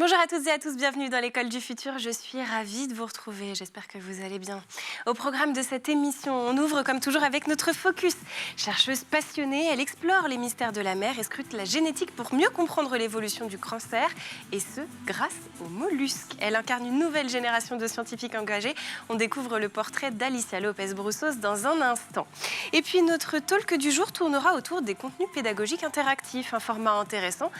Bonjour à toutes et à tous, bienvenue dans l'école du futur. Je suis ravie de vous retrouver, j'espère que vous allez bien. Au programme de cette émission, on ouvre comme toujours avec notre focus. Chercheuse passionnée, elle explore les mystères de la mer et scrute la génétique pour mieux comprendre l'évolution du cancer, et ce, grâce aux mollusques. Elle incarne une nouvelle génération de scientifiques engagés. On découvre le portrait d'Alicia Lopez-Broussos dans un instant. Et puis notre talk du jour tournera autour des contenus pédagogiques interactifs, un format intéressant,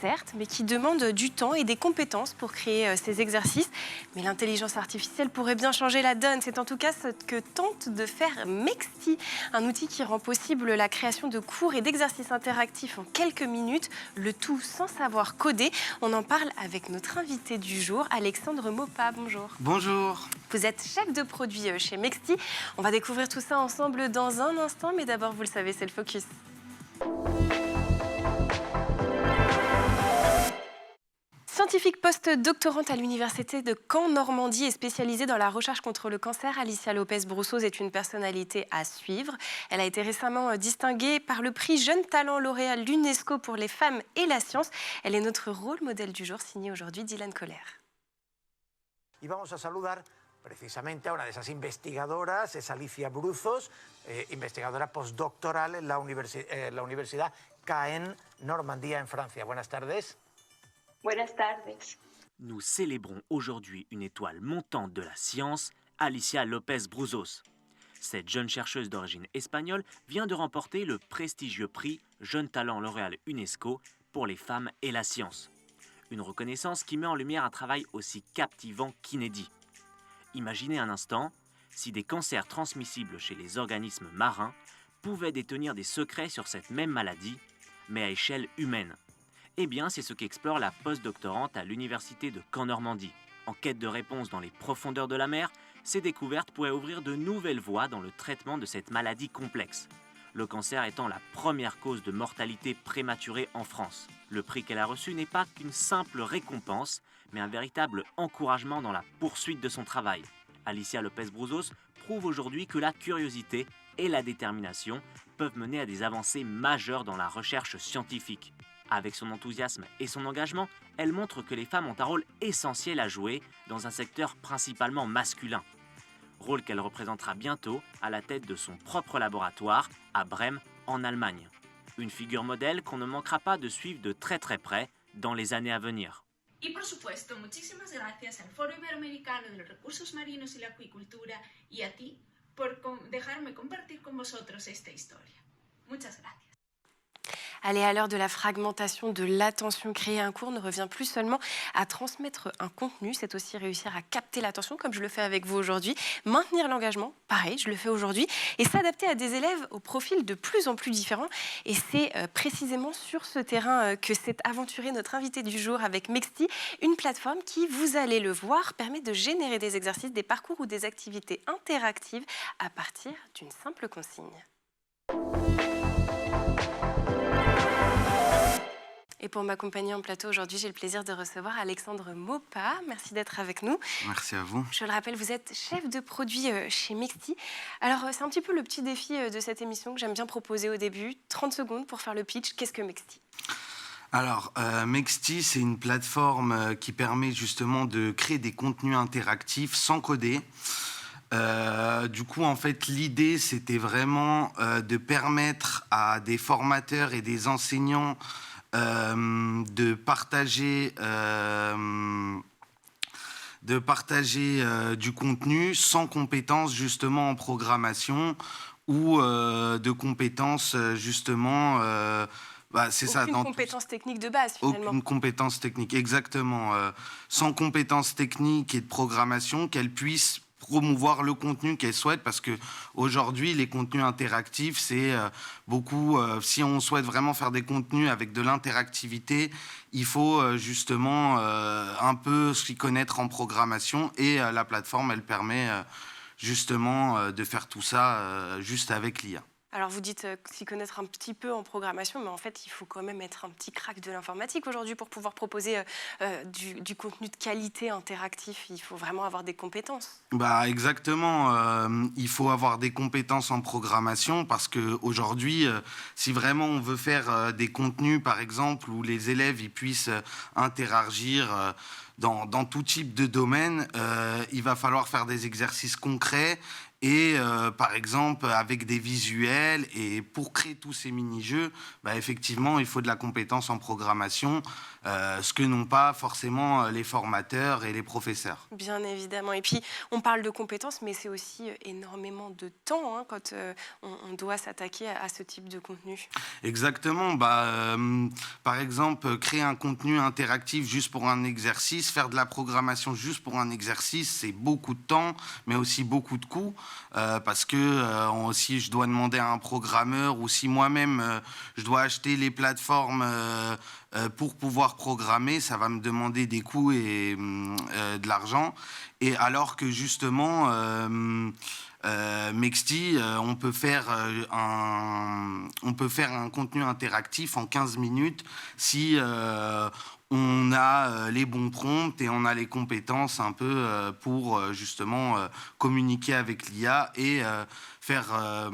certes, mais qui demande du temps et des compétences pour créer ces exercices. Mais l'intelligence artificielle pourrait bien changer la donne. C'est en tout cas ce que tente de faire Mexti, un outil qui rend possible la création de cours et d'exercices interactifs en quelques minutes, le tout sans savoir coder. On en parle avec notre invité du jour, Alexandre Maupas. Bonjour. Bonjour. Vous êtes chef de produit chez Mexti. On va découvrir tout ça ensemble dans un instant, mais d'abord, vous le savez, c'est le focus. Scientifique post-doctorante à l'université de Caen-Normandie et spécialisée dans la recherche contre le cancer, Alicia Lopez-Broussos est une personnalité à suivre. Elle a été récemment distinguée par le prix Jeune Talent lauréat l'UNESCO pour les femmes et la science. Elle est notre rôle modèle du jour, signé aujourd'hui Dylan Kohler. Y vamos a saludar precisamente a una de esas investigadoras, es Alicia Broussos, investigadora postdoctoral en la Universidad Caen Normandía en Francia. Buenas tardes. Buenas tardes. Nous célébrons aujourd'hui une étoile montante de la science, Alicia Lopez-Broussos. Cette jeune chercheuse d'origine espagnole vient de remporter le prestigieux prix Jeune Talent lauréat UNESCO pour les femmes et la science. Une reconnaissance qui met en lumière un travail aussi captivant qu'inédit. Imaginez un instant si des cancers transmissibles chez les organismes marins pouvaient détenir des secrets sur cette même maladie, mais à échelle humaine. Eh bien, c'est ce qu'explore la postdoctorante à l'université de Caen-Normandie. En quête de réponses dans les profondeurs de la mer, ces découvertes pourraient ouvrir de nouvelles voies dans le traitement de cette maladie complexe. Le cancer étant la première cause de mortalité prématurée en France. Le prix qu'elle a reçu n'est pas qu'une simple récompense, mais un véritable encouragement dans la poursuite de son travail. Alicia Lopez-Broussos prouve aujourd'hui que la curiosité et la détermination peuvent mener à des avancées majeures dans la recherche scientifique. Avec son enthousiasme et son engagement, elle montre que les femmes ont un rôle essentiel à jouer dans un secteur principalement masculin. Rôle qu'elle représentera bientôt à la tête de son propre laboratoire à Brême, en Allemagne. Une figure modèle qu'on ne manquera pas de suivre de très près dans les années à venir. Y por supuesto, muchísimas gracias al Foro Iberoamericano de los Recursos Marinos y la Acuicultura y a ti por dejarme compartir con vosotros esta historia. Muchas gracias. Allez, à l'heure de la fragmentation de l'attention, créer un cours ne revient plus seulement à transmettre un contenu, c'est aussi réussir à capter l'attention, comme je le fais avec vous aujourd'hui, maintenir l'engagement, pareil, je le fais aujourd'hui, et s'adapter à des élèves au profil de plus en plus différents. Et c'est précisément sur ce terrain que s'est aventuré notre invité du jour avec Mexti, une plateforme qui, vous allez le voir, permet de générer des exercices, des parcours ou des activités interactives à partir d'une simple consigne. Et pour m'accompagner en plateau aujourd'hui, j'ai le plaisir de recevoir Alexandre Maupas. Merci d'être avec nous. Merci à vous. Je le rappelle, vous êtes chef de produit chez Mexti. Alors, c'est un petit peu le petit défi de cette émission que j'aime bien proposer au début. 30 secondes pour faire le pitch. Qu'est-ce que Mexti ? Alors, Mexti, c'est une plateforme qui permet justement de créer des contenus interactifs sans coder. Du coup, en fait, l'idée, c'était vraiment de permettre à des formateurs et des enseignants de partager du contenu sans compétences justement en programmation ou de compétences justement c'est ça, aucune compétence technique de base finalement. Aucune compétence technique, exactement. Sans compétences techniques et de programmation, qu'elle puisse promouvoir le contenu qu'elle souhaite, parce que aujourd'hui les contenus interactifs, c'est beaucoup, si on souhaite vraiment faire des contenus avec de l'interactivité, il faut justement un peu s'y connaître en programmation, et la plateforme, elle permet justement de faire tout ça juste avec l'IA. Alors vous dites s'y connaître un petit peu en programmation, mais en fait il faut quand même être un petit crack de l'informatique aujourd'hui pour pouvoir proposer du contenu de qualité interactif. Il faut vraiment avoir des compétences. Bah exactement, il faut avoir des compétences en programmation parce que aujourd'hui, si vraiment on veut faire des contenus, par exemple, où les élèves ils puissent interagir dans tout type de domaine, il va falloir faire des exercices concrets et par exemple avec des visuels. Et pour créer tous ces mini-jeux, bah, effectivement, il faut de la compétence en programmation, ce que n'ont pas forcément les formateurs et les professeurs. Bien évidemment. Et puis, on parle de compétences, mais c'est aussi énormément de temps hein, quand on doit s'attaquer à ce type de contenu. Exactement. Bah, par exemple, créer un contenu interactif juste pour un exercice, faire de la programmation juste pour un exercice, c'est beaucoup de temps, mais aussi beaucoup de coûts. Parce que si je dois demander à un programmeur ou si moi-même je dois acheter les plateformes pour pouvoir programmer, ça va me demander des coûts et de l'argent. Et alors que justement, Mexti, on peut faire un contenu interactif en 15 minutes si on a les bons prompts et on a les compétences un peu pour justement communiquer avec l'IA et faire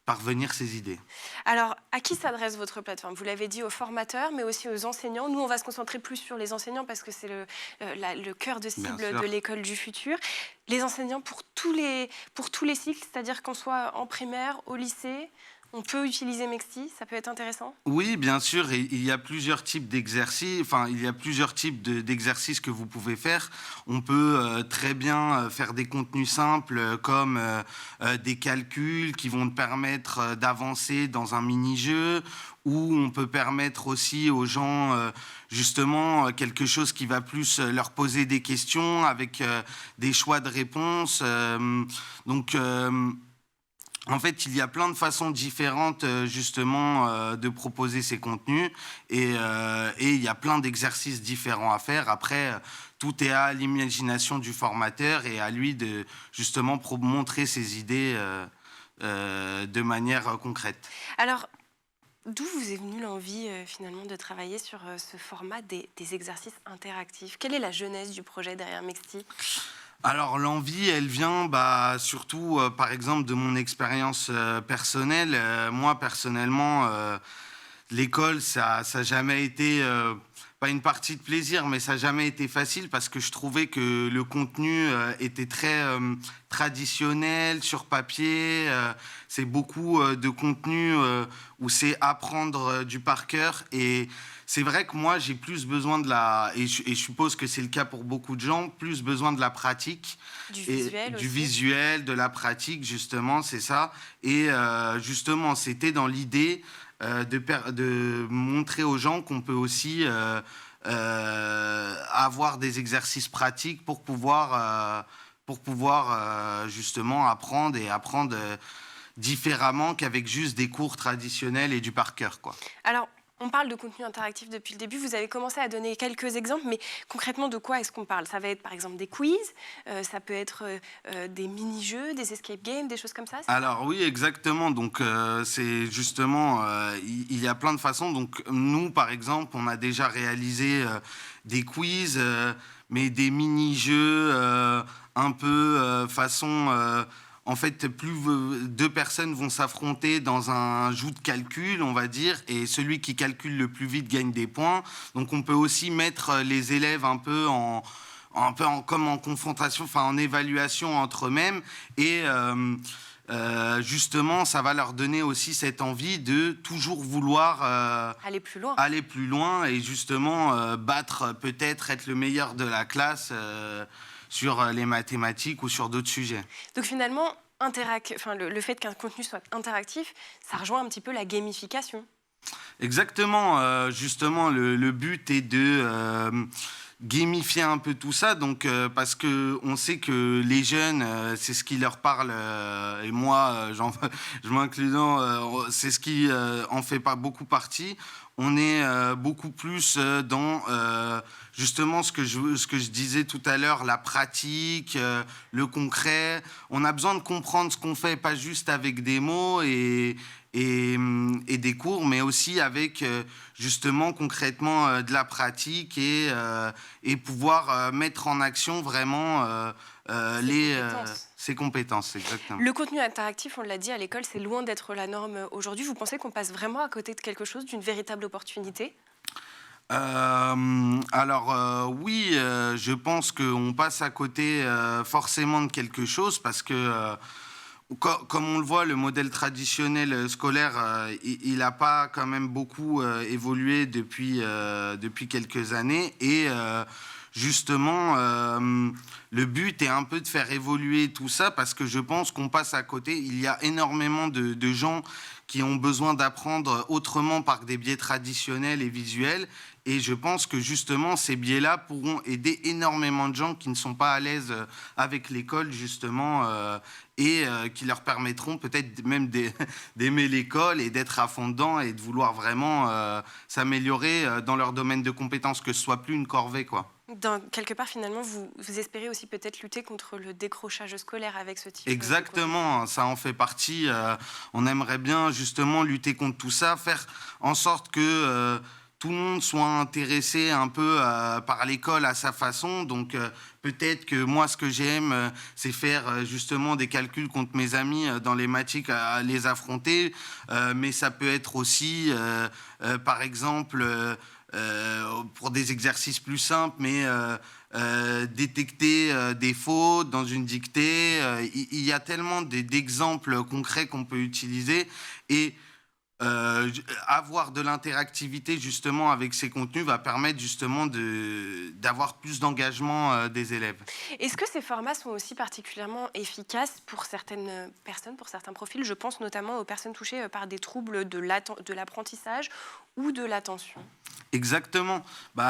parvenir ses idées. Alors, à qui s'adresse votre plateforme? Vous l'avez dit, aux formateurs, mais aussi aux enseignants. Nous, on va se concentrer plus sur les enseignants parce que c'est le cœur de cible de l'école du futur. Les enseignants pour tous les cycles, c'est-à-dire qu'on soit en primaire, au lycée, on peut utiliser Mexti, ça peut être intéressant? Oui, bien sûr, et il y a plusieurs types d'exercices, d'exercices que vous pouvez faire. On peut très bien faire des contenus simples comme des calculs qui vont te permettre d'avancer dans un mini-jeu, ou on peut permettre aussi aux gens justement quelque chose qui va plus leur poser des questions avec des choix de réponses. En fait, il y a plein de façons différentes, justement, de proposer ces contenus. Et il y a plein d'exercices différents à faire. Après, tout est à l'imagination du formateur et à lui de, justement, montrer ses idées de manière concrète. Alors, d'où vous est venue l'envie, finalement, de travailler sur ce format des exercices interactifs? Quelle est la genèse du projet derrière Mexti? Alors l'envie, elle vient surtout, par exemple, de mon expérience personnelle. Moi, personnellement, l'école, ça n'a jamais été, pas une partie de plaisir, mais ça n'a jamais été facile parce que je trouvais que le contenu était très traditionnel, sur papier. C'est beaucoup de contenu où c'est apprendre du par cœur. Et c'est vrai que moi, j'ai plus besoin et je suppose que c'est le cas pour beaucoup de gens, plus besoin de la pratique. Du visuel aussi. Du visuel, de la pratique, justement, c'est ça. Et justement, c'était dans l'idée de montrer aux gens qu'on peut aussi avoir des exercices pratiques pour pouvoir justement apprendre différemment qu'avec juste des cours traditionnels et du par cœur, quoi. Alors, on parle de contenu interactif depuis le début. Vous avez commencé à donner quelques exemples, mais concrètement, de quoi est-ce qu'on parle? Ça va être par exemple des quiz, ça peut être des mini-jeux, des escape games, des choses comme ça? Alors oui, exactement. Donc c'est justement, il y a plein de façons. Donc nous, par exemple, on a déjà réalisé des quiz, mais des mini-jeux un peu façon... En fait, deux personnes vont s'affronter dans un jeu de calcul, on va dire, et celui qui calcule le plus vite gagne des points. Donc, on peut aussi mettre les élèves un peu comme en confrontation, enfin en évaluation entre eux-mêmes, et justement, ça va leur donner aussi cette envie de toujours vouloir aller plus loin et justement battre, peut-être être le meilleur de la classe. Sur les mathématiques ou sur d'autres sujets. Donc finalement, le fait qu'un contenu soit interactif, ça rejoint un petit peu la gamification. Exactement. Justement, le but est gamifier un peu tout ça, donc parce que on sait que les jeunes, c'est ce qui leur parle, et moi, je m'inclus dedans, c'est ce qui en fait pas beaucoup partie. On est beaucoup plus dans justement ce que je disais tout à l'heure, la pratique, le concret. On a besoin de comprendre ce qu'on fait, pas juste avec des mots et des cours, mais aussi avec justement concrètement de la pratique et pouvoir mettre en action vraiment ces compétences. Exactement. Le contenu interactif, on l'a dit à l'école, c'est loin d'être la norme aujourd'hui. Vous pensez qu'on passe vraiment à côté de quelque chose, d'une véritable opportunité ? Oui, je pense qu'on passe à côté forcément de quelque chose parce que comme on le voit, le modèle traditionnel scolaire, il n'a pas quand même beaucoup évolué depuis quelques années. Et justement, le but est un peu de faire évoluer tout ça parce que je pense qu'on passe à côté. Il y a énormément de gens qui ont besoin d'apprendre autrement par des biais traditionnels et visuels. Et je pense que justement, ces biais-là pourront aider énormément de gens qui ne sont pas à l'aise avec l'école, justement, et qui leur permettront peut-être même d'aimer l'école et d'être à fond dedans et de vouloir vraiment s'améliorer dans leur domaine de compétences, que ce soit plus une corvée, quoi. Quelque part, finalement, vous espérez aussi peut-être lutter contre le décrochage scolaire avec ce type Exactement, ça en fait partie. On aimerait bien justement lutter contre tout ça, faire en sorte que tout le monde soit intéressé un peu par l'école à sa façon. Donc peut-être que moi, ce que j'aime, c'est faire justement des calculs contre mes amis dans les mathématiques, à les affronter. Mais ça peut être aussi, par exemple, pour des exercices plus simples, mais détecter des fautes dans une dictée. Il y a tellement d'exemples concrets qu'on peut utiliser. Et avoir de l'interactivité justement avec ces contenus va permettre justement d'avoir plus d'engagement des élèves. Est-ce que ces formats sont aussi particulièrement efficaces pour certaines personnes, pour certains profils ? Je pense notamment aux personnes touchées par des troubles de l'apprentissage ou de l'attention. Exactement.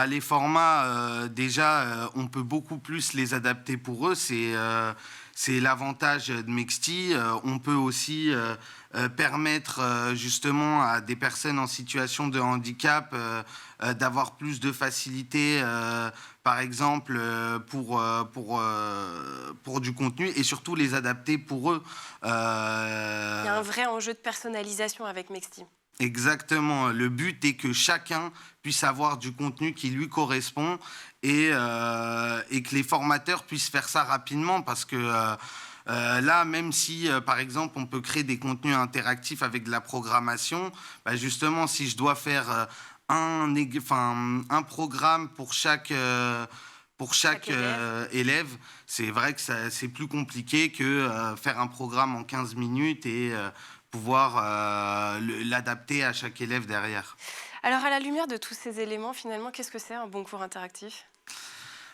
Les formats, déjà, on peut beaucoup plus les adapter pour eux. C'est l'avantage de Mexti. On peut aussi permettre justement à des personnes en situation de handicap d'avoir plus de facilité, par exemple, pour du contenu et surtout les adapter pour eux. Il y a un vrai enjeu de personnalisation avec Mexti. Exactement. Le but est que chacun puisse avoir du contenu qui lui correspond et que les formateurs puissent faire ça rapidement parce que là, même si, par exemple, on peut créer des contenus interactifs avec de la programmation, justement, si je dois faire un programme pour chaque élève, c'est vrai que c'est plus compliqué que faire un programme en 15 minutes et pouvoir l'adapter à chaque élève derrière. Alors, à la lumière de tous ces éléments, finalement, qu'est-ce que c'est un bon cours interactif ?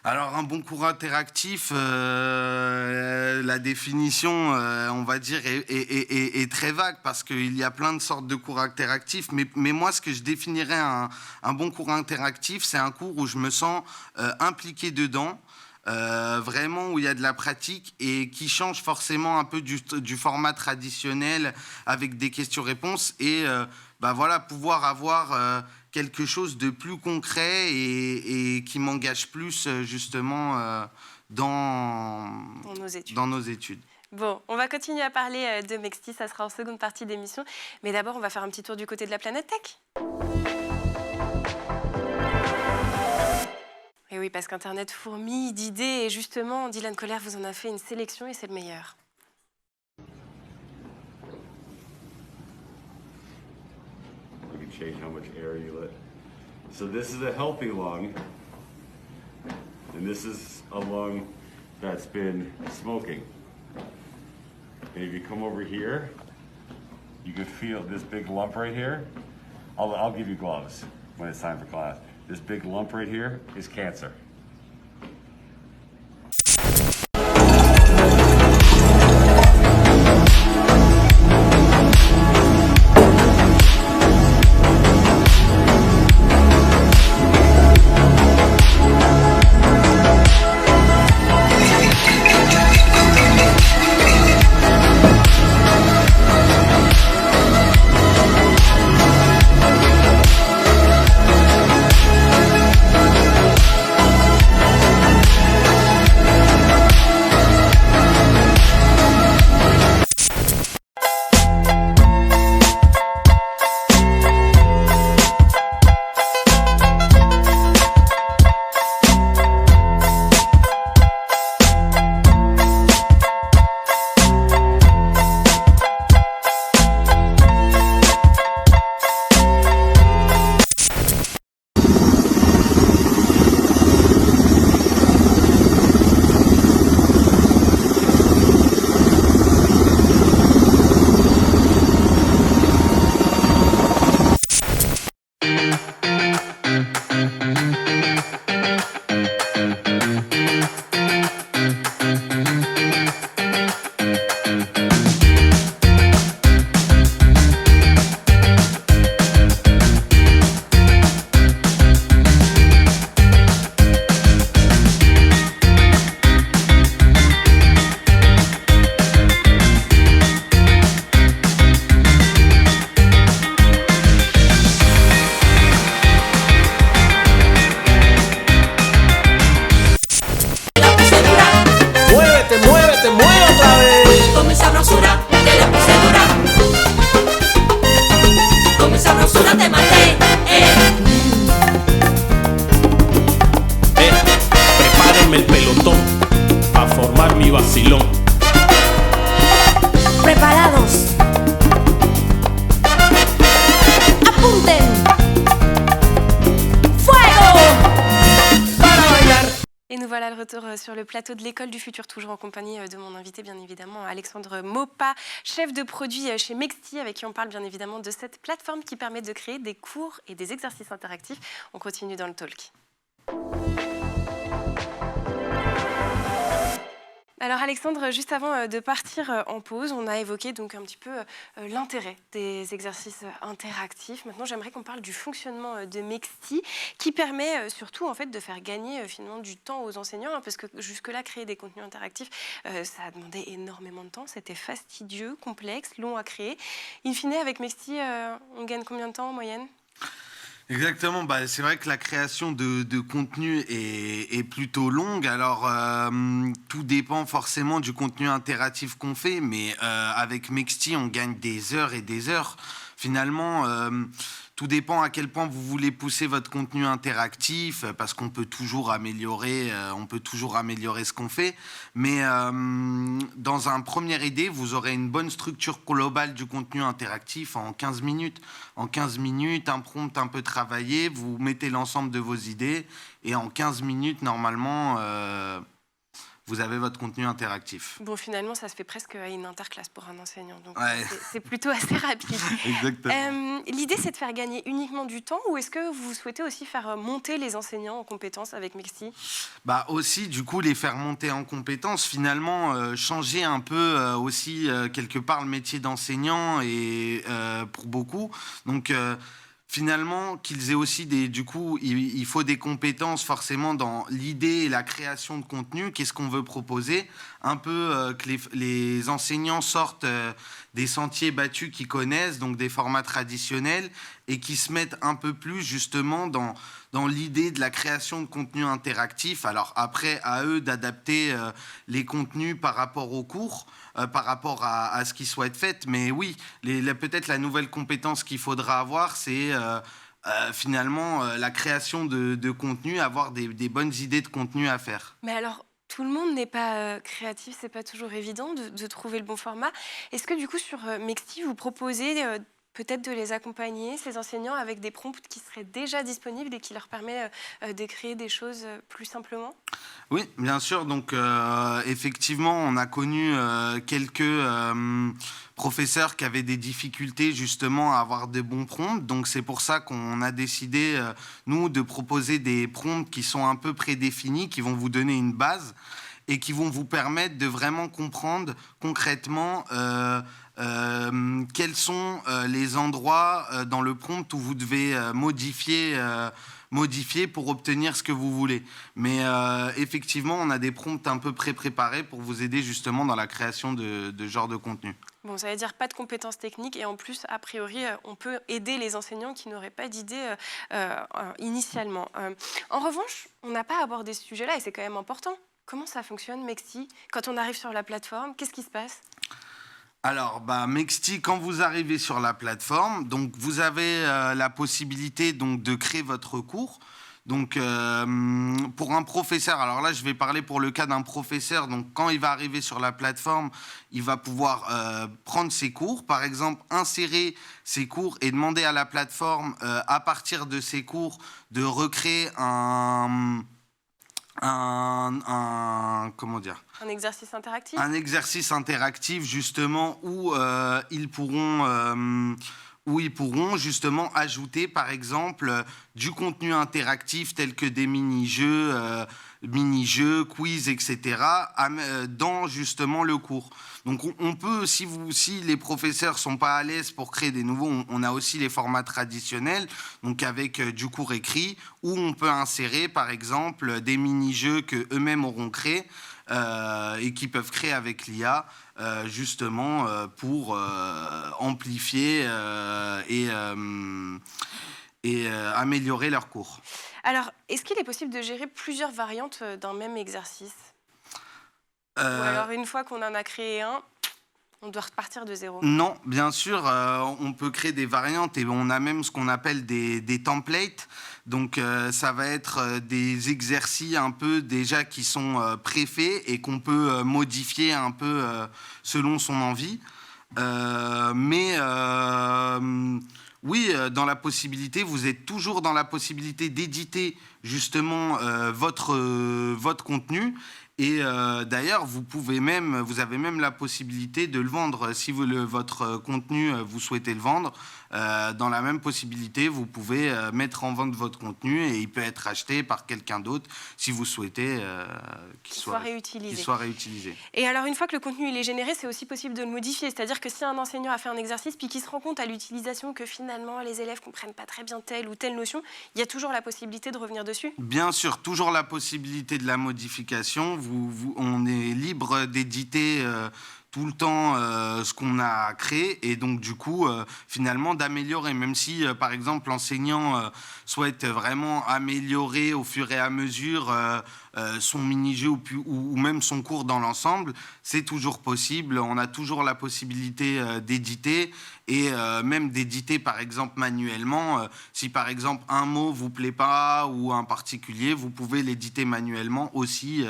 Alors, un bon cours interactif, la définition, on va dire, est très vague parce qu'il y a plein de sortes de cours interactifs. Mais moi, ce que je définirais un bon cours interactif, c'est un cours où je me sens impliqué dedans, vraiment où il y a de la pratique et qui change forcément un peu du format traditionnel avec des questions-réponses et pouvoir avoir quelque chose de plus concret et qui m'engage plus justement dans nos études. Bon, on va continuer à parler de Mexti, ça sera en seconde partie d'émission. Mais d'abord, on va faire un petit tour du côté de la planète tech. Et oui, parce qu'Internet fourmille d'idées. Et justement, Dylan Kohler vous en a fait une sélection et c'est le meilleur. You can change how much air you let. So this is a healthy lung, and this is a lung that's been smoking. And if you come over here, you can feel this big lump right here. I'll give you gloves when it's time for class. This big lump right here is cancer. voilà le retour sur le plateau de l'École du Futur, toujours en compagnie de mon invité, bien évidemment, Alexandre Maupas, chef de produit chez Mexti, avec qui on parle bien évidemment de cette plateforme qui permet de créer des cours et des exercices interactifs. On continue dans le talk. Alors Alexandre, juste avant de partir en pause, on a évoqué donc un petit peu l'intérêt des exercices interactifs. Maintenant, j'aimerais qu'on parle du fonctionnement de Mexti, qui permet surtout en fait de faire gagner finalement du temps aux enseignants, hein, parce que jusque-là, créer des contenus interactifs, ça a demandé énormément de temps. C'était fastidieux, complexe, long à créer. In fine, avec Mexti, on gagne combien de temps en moyenne ? Exactement, c'est vrai que la création de contenu est plutôt longue. Alors, tout dépend forcément du contenu interactif qu'on fait, mais avec Mexti, on gagne des heures et des heures. Finalement, tout dépend à quel point vous voulez pousser votre contenu interactif, parce qu'on peut toujours améliorer, ce qu'on fait. Mais dans un premier idée, vous aurez une bonne structure globale du contenu interactif en 15 minutes. En 15 minutes, un prompt un peu travaillé, vous mettez l'ensemble de vos idées, et en 15 minutes, normalement, vous avez votre contenu interactif. Bon, finalement, ça se fait presque à une interclasse pour un enseignant, donc ouais. c'est plutôt assez rapide. Exactement. L'idée, c'est de faire gagner uniquement du temps, ou est-ce que vous souhaitez aussi faire monter les enseignants en compétences avec Mexti ? Aussi, du coup, les faire monter en compétences, finalement, changer un peu aussi, quelque part, le métier d'enseignant, et pour beaucoup. Donc, finalement, qu'ils aient aussi il faut des compétences forcément dans l'idée et la création de contenu. Qu'est-ce qu'on veut proposer ? Un peu que les enseignants sortent des sentiers battus qu'ils connaissent, donc des formats traditionnels, et qui se mettent un peu plus justement dans l'idée de la création de contenu interactif. Alors après, à eux d'adapter les contenus par rapport aux cours, par rapport à ce qui soit fait. Mais oui, peut-être la nouvelle compétence qu'il faudra avoir, c'est finalement la création de contenu, avoir des bonnes idées de contenu à faire. Mais alors, tout le monde n'est pas créatif, c'est pas toujours évident de trouver le bon format. Est-ce que du coup, sur Mexti, vous proposez peut-être de les accompagner, ces enseignants, avec des prompts qui seraient déjà disponibles et qui leur permettent de créer des choses plus simplement ? Oui, bien sûr. Donc, effectivement, on a connu quelques professeurs qui avaient des difficultés justement à avoir de bons prompts. Donc, c'est pour ça qu'on a décidé, nous, de proposer des prompts qui sont un peu prédéfinis, qui vont vous donner une base et qui vont vous permettre de vraiment comprendre concrètement quels sont les endroits dans le prompt où vous devez modifier pour obtenir ce que vous voulez. Mais effectivement, on a des prompts un peu pré-préparés pour vous aider justement dans la création de genre de contenu. Bon, ça veut dire pas de compétences techniques, et en plus, a priori, on peut aider les enseignants qui n'auraient pas d'idée initialement. En revanche, on n'a pas abordé ce sujet-là, et c'est quand même important. Comment ça fonctionne, Mexti ? Quand on arrive sur la plateforme, qu'est-ce qui se passe ? Alors, Mexti, quand vous arrivez sur la plateforme, donc vous avez la possibilité donc de créer votre cours. Donc, pour un professeur, alors là, je vais parler pour le cas d'un professeur. Donc, quand il va arriver sur la plateforme, il va pouvoir prendre ses cours, par exemple, insérer ses cours et demander à la plateforme, à partir de ses cours, de recréer un exercice interactif. Un exercice interactif, justement, où ils pourront justement ajouter, par exemple, du contenu interactif tel que des mini-jeux, quiz, etc., dans justement le cours. Donc on peut, si les professeurs sont pas à l'aise pour créer des nouveaux, on a aussi les formats traditionnels, donc avec du cours écrit, où on peut insérer, par exemple, des mini-jeux que eux-mêmes auront créés et qui peuvent créer avec l'IA, justement pour amplifier et améliorer leur cours. Alors, est-ce qu'il est possible de gérer plusieurs variantes d'un même exercice ? Ou alors, une fois qu'on en a créé un, on doit repartir de zéro ? Non, bien sûr, on peut créer des variantes, et on a même ce qu'on appelle des templates. Donc, ça va être des exercices un peu déjà qui sont préfaits et qu'on peut modifier un peu selon son envie. Mais Oui, dans la possibilité, vous êtes toujours dans la possibilité d'éditer justement votre contenu. Et d'ailleurs, vous avez même la possibilité de le vendre. Si votre contenu, vous souhaitez le vendre, dans la même possibilité, vous pouvez mettre en vente votre contenu et il peut être acheté par quelqu'un d'autre si vous souhaitez qu'il soit réutilisé. Et alors, une fois que le contenu il est généré, c'est aussi possible de le modifier. C'est-à-dire que si un enseignant a fait un exercice puis qu'il se rend compte à l'utilisation que finalement les élèves ne comprennent pas très bien telle ou telle notion, il y a toujours la possibilité de revenir dessus? Bien sûr, toujours la possibilité de la modification. On est libre d'éditer tout le temps ce qu'on a créé et donc du coup finalement d'améliorer, même si par exemple l'enseignant souhaite vraiment améliorer au fur et à mesure son mini-jeu ou même son cours dans l'ensemble, c'est toujours possible. On a toujours la possibilité d'éditer et même d'éditer par exemple manuellement. Si par exemple un mot vous plaît pas ou un particulier, vous pouvez l'éditer manuellement aussi.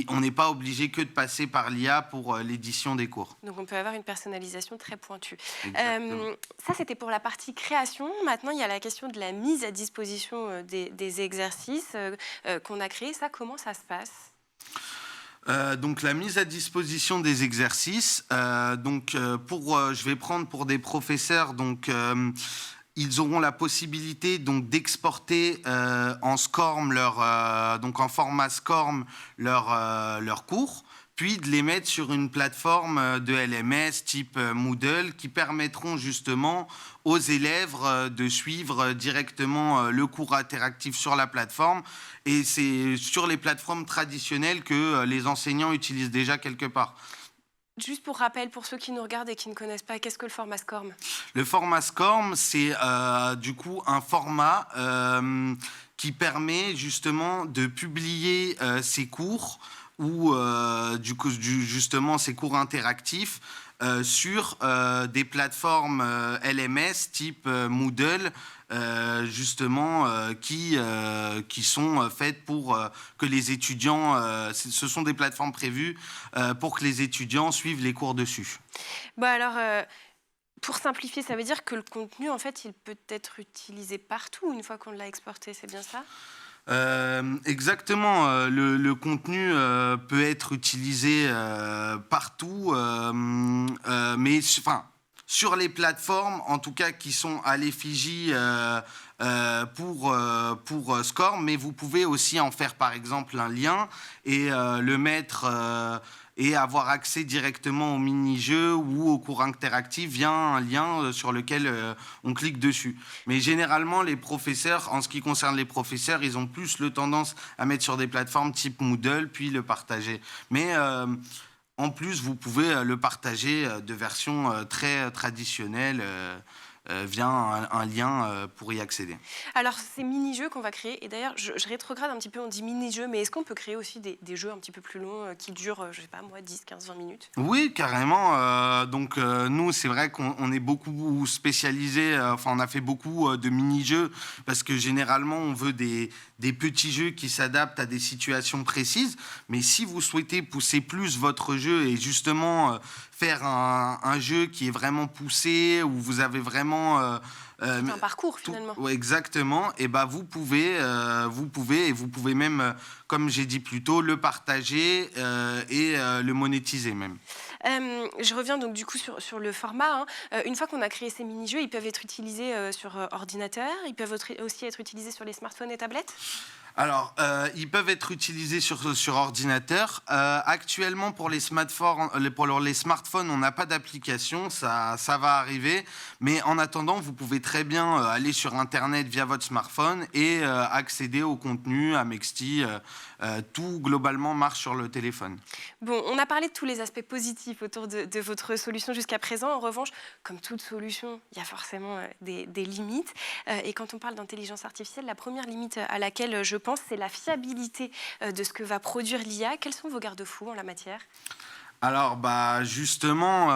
On n'est pas obligé que de passer par l'IA pour l'édition des cours. Donc on peut avoir une personnalisation très pointue. Exactement. Ça, c'était pour la partie création. Maintenant, il y a la question de la mise à disposition des exercices qu'on a créés. Ça, comment ça se passe ? Donc la mise à disposition des exercices. Je vais prendre pour des professeurs. Ils auront la possibilité donc d'exporter en SCORM donc en format SCORM leurs cours, puis de les mettre sur une plateforme de LMS type Moodle qui permettront justement aux élèves de suivre directement le cours interactif sur la plateforme. Et c'est sur les plateformes traditionnelles que les enseignants utilisent déjà quelque part. Juste pour rappel, pour ceux qui nous regardent et qui ne connaissent pas, qu'est-ce que le format SCORM ? Le format SCORM, c'est du coup un format qui permet justement de publier ses cours ou justement ces cours interactifs sur des plateformes LMS type Moodle, qui sont faites pour que les étudiants, ce sont des plateformes prévues pour que les étudiants suivent les cours dessus. Pour simplifier, ça veut dire que le contenu, en fait, il peut être utilisé partout une fois qu'on l'a exporté, c'est bien ça ? Exactement, le contenu peut être utilisé partout, mais sur les plateformes, en tout cas qui sont à l'effigie pour SCORM, mais vous pouvez aussi en faire par exemple un lien et le mettre et avoir accès directement au mini-jeu ou au cours interactif via un lien sur lequel on clique dessus. Mais généralement, les professeurs, en ce qui concerne les professeurs, ils ont plus le tendance à mettre sur des plateformes type Moodle, puis le partager. Mais en plus, vous pouvez le partager de version très traditionnelle via un lien pour y accéder. Alors, ces mini-jeux qu'on va créer, et d'ailleurs, je rétrograde un petit peu, on dit mini-jeux, mais est-ce qu'on peut créer aussi des jeux un petit peu plus longs qui durent, je sais pas moi, 10, 15, 20 minutes ? Oui, carrément. Nous, c'est vrai qu'on est beaucoup spécialisés, on a fait beaucoup de mini-jeux parce que généralement, on veut des petits jeux qui s'adaptent à des situations précises. Mais si vous souhaitez pousser plus votre jeu et justement faire un jeu qui est vraiment poussé, où vous avez vraiment... un parcours, finalement. Ouais, exactement. Et vous pouvez même, comme j'ai dit plus tôt, le partager et le monétiser même. Je reviens donc du coup sur le format. Une fois qu'on a créé ces mini-jeux, ils peuvent être utilisés sur ordinateur, ils peuvent aussi être utilisés sur les smartphones et tablettes ? Alors, ils peuvent être utilisés sur ordinateur. Actuellement, pour les smartphones, on n'a pas d'application, ça va arriver. Mais en attendant, vous pouvez très bien aller sur Internet via votre smartphone et accéder au contenu, à Mexti. Tout, globalement, marche sur le téléphone. Bon, on a parlé de tous les aspects positifs autour de votre solution jusqu'à présent. En revanche, comme toute solution, il y a forcément des limites. Et quand on parle d'intelligence artificielle, la première limite à laquelle je pense, c'est la fiabilité de ce que va produire l'IA. Quels sont vos garde-fous en la matière ? Alors, justement,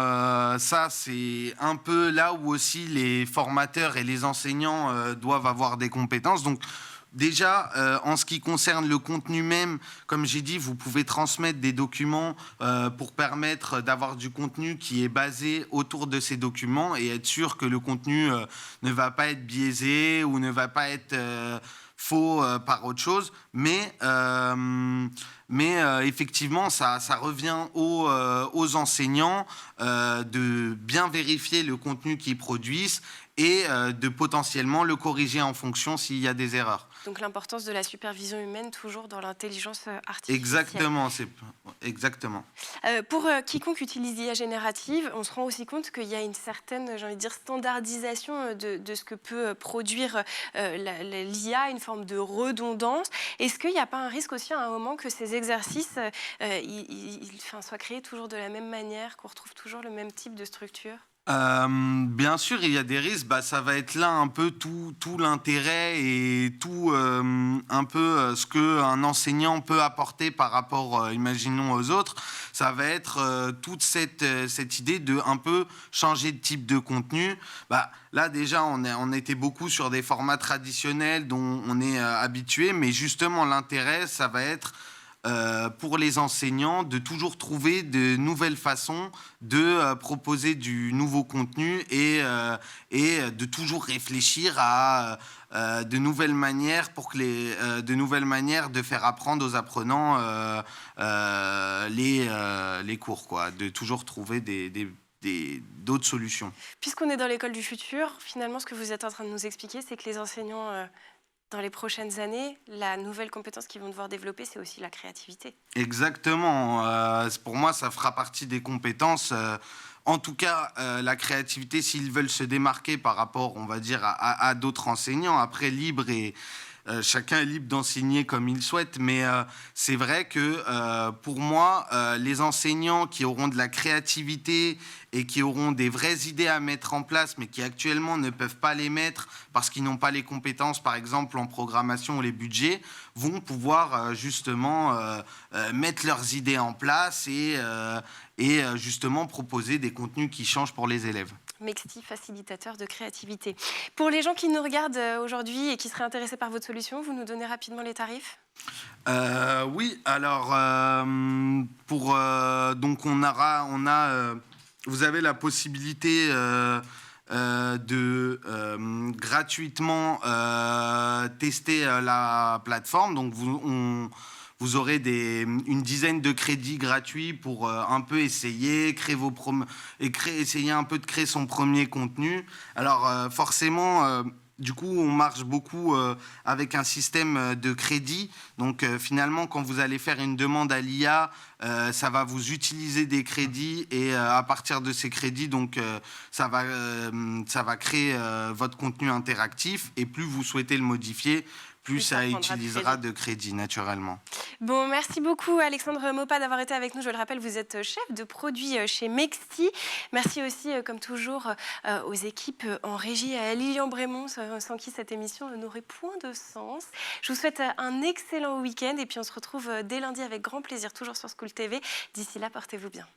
ça, c'est un peu là où aussi les formateurs et les enseignants doivent avoir des compétences. Donc, déjà, en ce qui concerne le contenu même, comme j'ai dit, vous pouvez transmettre des documents pour permettre d'avoir du contenu qui est basé autour de ces documents et être sûr que le contenu ne va pas être biaisé ou ne va pas être faux par autre chose. Mais effectivement, ça revient aux enseignants de bien vérifier le contenu qu'ils produisent et de potentiellement le corriger en fonction s'il y a des erreurs. Donc l'importance de la supervision humaine toujours dans l'intelligence artificielle. Exactement. Pour quiconque utilise l'IA générative, on se rend aussi compte qu'il y a une certaine, j'ai envie de dire, standardisation de ce que peut produire l'IA, une forme de redondance. Est-ce qu'il n'y a pas un risque aussi à un moment que ces exercices soient créés toujours de la même manière, qu'on retrouve toujours le même type de structure ? Bien sûr, il y a des risques. Ça va être là un peu tout l'intérêt et tout un peu ce qu'un enseignant peut apporter par rapport, imaginons, aux autres. Ça va être toute cette idée de un peu changer de type de contenu. Là, déjà, on était beaucoup sur des formats traditionnels dont on est habitué, mais justement, l'intérêt, ça va être pour les enseignants de toujours trouver de nouvelles façons de proposer du nouveau contenu et de toujours réfléchir à de nouvelles manières de nouvelles manières de faire apprendre aux apprenants les cours, quoi, de toujours trouver d'autres solutions. Puisqu'on est dans l'école du futur, finalement, ce que vous êtes en train de nous expliquer, c'est que les enseignants dans les prochaines années, la nouvelle compétence qu'ils vont devoir développer, c'est aussi la créativité. Exactement. Pour moi, ça fera partie des compétences. En tout cas, la créativité, s'ils veulent se démarquer par rapport, on va dire, à d'autres enseignants, après libre et chacun est libre d'enseigner comme il souhaite, mais c'est vrai que pour moi, les enseignants qui auront de la créativité et qui auront des vraies idées à mettre en place, mais qui actuellement ne peuvent pas les mettre parce qu'ils n'ont pas les compétences, par exemple en programmation ou les budgets, vont pouvoir justement mettre leurs idées en place et justement proposer des contenus qui changent pour les élèves. Mexti, facilitateur de créativité. Pour les gens qui nous regardent aujourd'hui et qui seraient intéressés par votre solution, vous nous donnez rapidement les tarifs ? Oui, alors donc vous avez la possibilité de gratuitement tester la plateforme. Donc vous aurez une dizaine de crédits gratuits pour un peu essayer, essayer un peu de créer son premier contenu. Alors forcément, du coup, on marche beaucoup avec un système de crédit. Donc finalement, quand vous allez faire une demande à l'IA, ça va vous utiliser des crédits et à partir de ces crédits, donc ça va créer votre contenu interactif. Et plus vous souhaitez le modifier, plus ça utilisera de crédit, naturellement. Bon, merci beaucoup Alexandre Maupas d'avoir été avec nous. Je le rappelle, vous êtes chef de produit chez Mexti. Merci aussi, comme toujours, aux équipes en régie, à Lilian Brémond, sans qui cette émission n'aurait point de sens. Je vous souhaite un excellent week-end et puis on se retrouve dès lundi avec grand plaisir, toujours sur School TV. D'ici là, portez-vous bien.